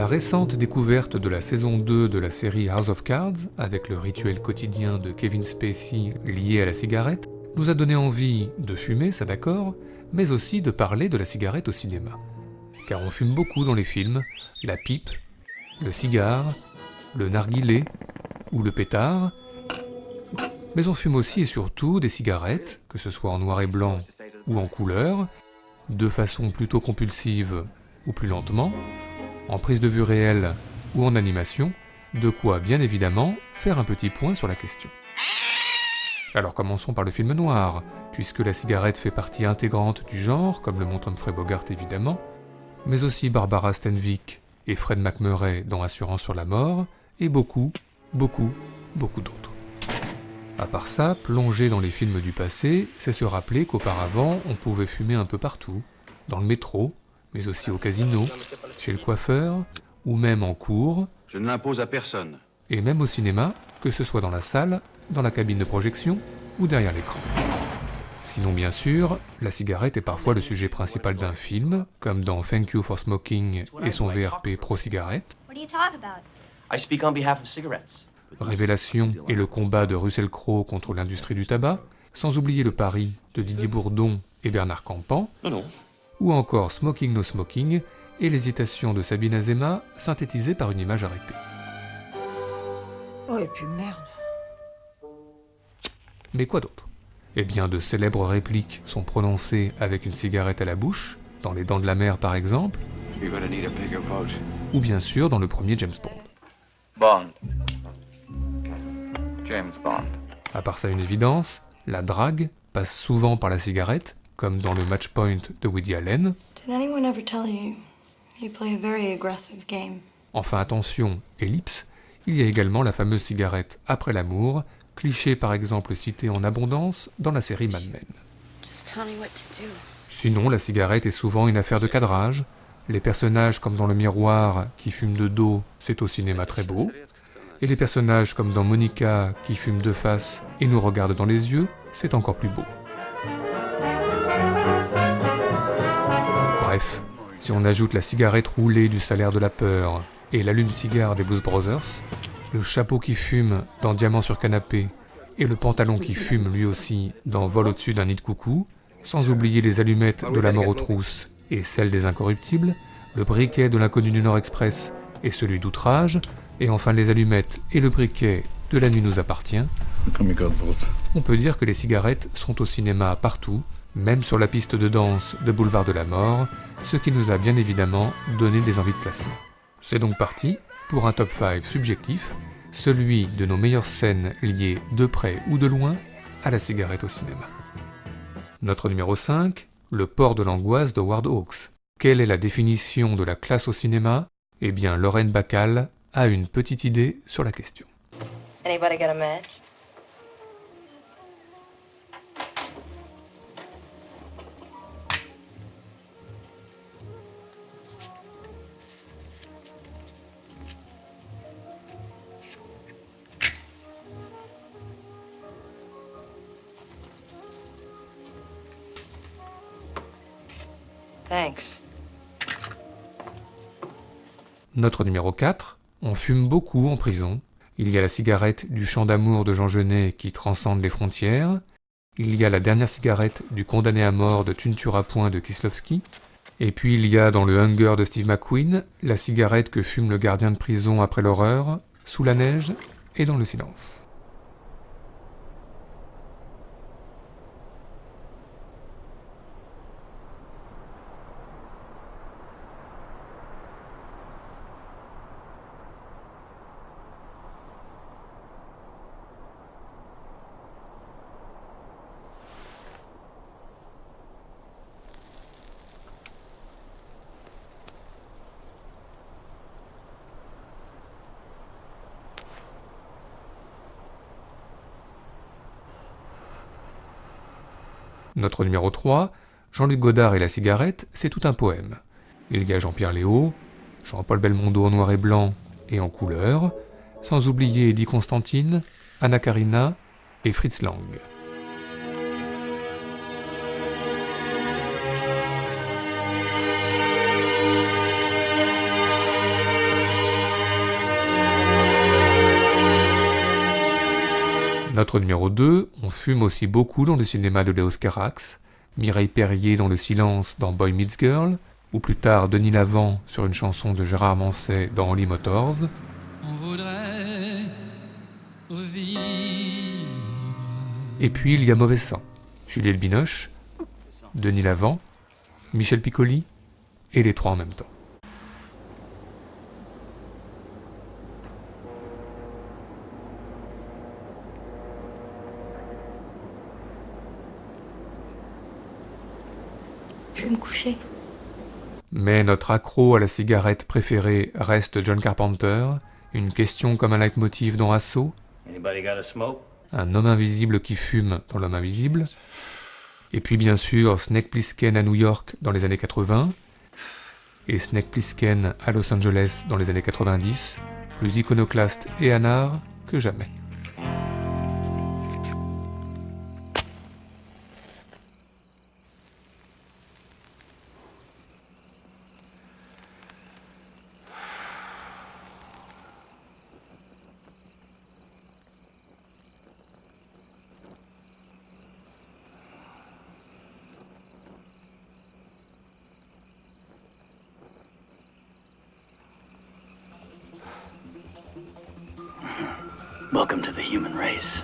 La récente découverte de la saison 2 de la série House of Cards, avec le rituel quotidien de Kevin Spacey lié à la cigarette, nous a donné envie de fumer, ça d'accord, mais aussi de parler de la cigarette au cinéma. Car on fume beaucoup dans les films, la pipe, le cigare, le narguilé ou le pétard, mais on fume aussi et surtout des cigarettes, que ce soit en noir et blanc ou en couleur, de façon plutôt compulsive ou plus lentement, en prise de vue réelle ou en animation, de quoi bien évidemment faire un petit point sur la question. Alors commençons par le film noir, puisque la cigarette fait partie intégrante du genre, comme le montre Humphrey Bogart évidemment, mais aussi Barbara Stanwyck et Fred MacMurray dans Assurance sur la mort, et beaucoup d'autres. À part ça, plonger dans les films du passé, c'est se rappeler qu'auparavant, on pouvait fumer un peu partout, dans le métro, mais aussi au casino, chez le coiffeur, ou même en cours. Je ne l'impose à personne. Et même au cinéma, que ce soit dans la salle, dans la cabine de projection ou derrière l'écran. Sinon bien sûr, la cigarette est parfois le sujet principal d'un film, comme dans Thank You for Smoking et son VRP pro-cigarette. I speak on behalf of cigarettes. Révélation et le combat de Russell Crowe contre l'industrie du tabac, sans oublier le pari de Didier Bourdon et Bernard Campan, ou encore Smoking No Smoking et l'hésitation de Sabine Azema, synthétisée par une image arrêtée. Oh et puis merde. Mais quoi d'autre ? Eh bien, de célèbres répliques sont prononcées avec une cigarette à la bouche, dans Les Dents de la Mer par exemple, ou bien sûr dans le premier James Bond. Bond. James Bond. À part ça une évidence, la drague passe souvent par la cigarette, comme dans le Match Point de Woody Allen. Did anyone ever tell you you play a very aggressive game? Enfin attention, ellipse, il y a également la fameuse cigarette après l'amour, cliché par exemple cité en abondance dans la série Mad Men. Just tell me what to do. Sinon, la cigarette est souvent une affaire de cadrage. Les personnages comme dans Le Miroir qui fument de dos, c'est au cinéma très beau. Et les personnages comme dans Monica qui fument de face et nous regardent dans les yeux, c'est encore plus beau. Bref, si on ajoute la cigarette roulée du Salaire de la Peur et l'allume-cigare des Blues Brothers, le chapeau qui fume dans Diamant sur canapé et le pantalon qui fume lui aussi dans Vol au-dessus d'un nid de coucou, sans oublier les allumettes de La Mort aux trousses et celles des Incorruptibles, le briquet de l'Inconnu du Nord Express et celui d'Outrage, et enfin les allumettes et le briquet de La Nuit nous appartient, on peut dire que les cigarettes sont au cinéma partout, même sur la piste de danse de Boulevard de la Mort, ce qui nous a bien évidemment donné des envies de classement. C'est donc parti pour un top 5 subjectif, celui de nos meilleures scènes liées de près ou de loin à la cigarette au cinéma. Notre numéro 5, le port de l'angoisse de Howard Hawks. Quelle est la définition de la classe au cinéma ? Eh bien, Lorraine Bacall a une petite idée sur la question. Anybody got a match? Thanks. Notre numéro 4, on fume beaucoup en prison. Il y a la cigarette du Chant d'amour de Jean Genet qui transcende les frontières. Il y a la dernière cigarette du condamné à mort de Tu ne tueras point de Kieslowski. Et puis il y a dans le Hunger de Steve McQueen, la cigarette que fume le gardien de prison après l'horreur, Sous la neige et dans le silence. Notre numéro 3, Jean-Luc Godard et la cigarette, c'est tout un poème. Il y a Jean-Pierre Léaud, Jean-Paul Belmondo en noir et blanc et en couleur, sans oublier Eddie Constantine, Anna Karina et Fritz Lang. Notre numéro 2, on fume aussi beaucoup dans le cinéma de Léos Carax, Mireille Perrier dans Le Silence dans Boy Meets Girl, ou plus tard Denis Lavant sur une chanson de Gérard Manset dans Only Motors. On voudrait revivre. Et puis il y a Mauvais sang, Juliette Binoche, Denis Lavant, Michel Piccoli, et les trois en même temps. Je vais me coucher. Mais notre accro à la cigarette préférée reste John Carpenter, une question comme un leitmotiv dans Assaut, un homme invisible qui fume dans L'homme invisible, et puis bien sûr Snake Plissken à New York dans les années 80, et Snake Plissken à Los Angeles dans les années 90, plus iconoclaste et anard que jamais. Welcome to the human race.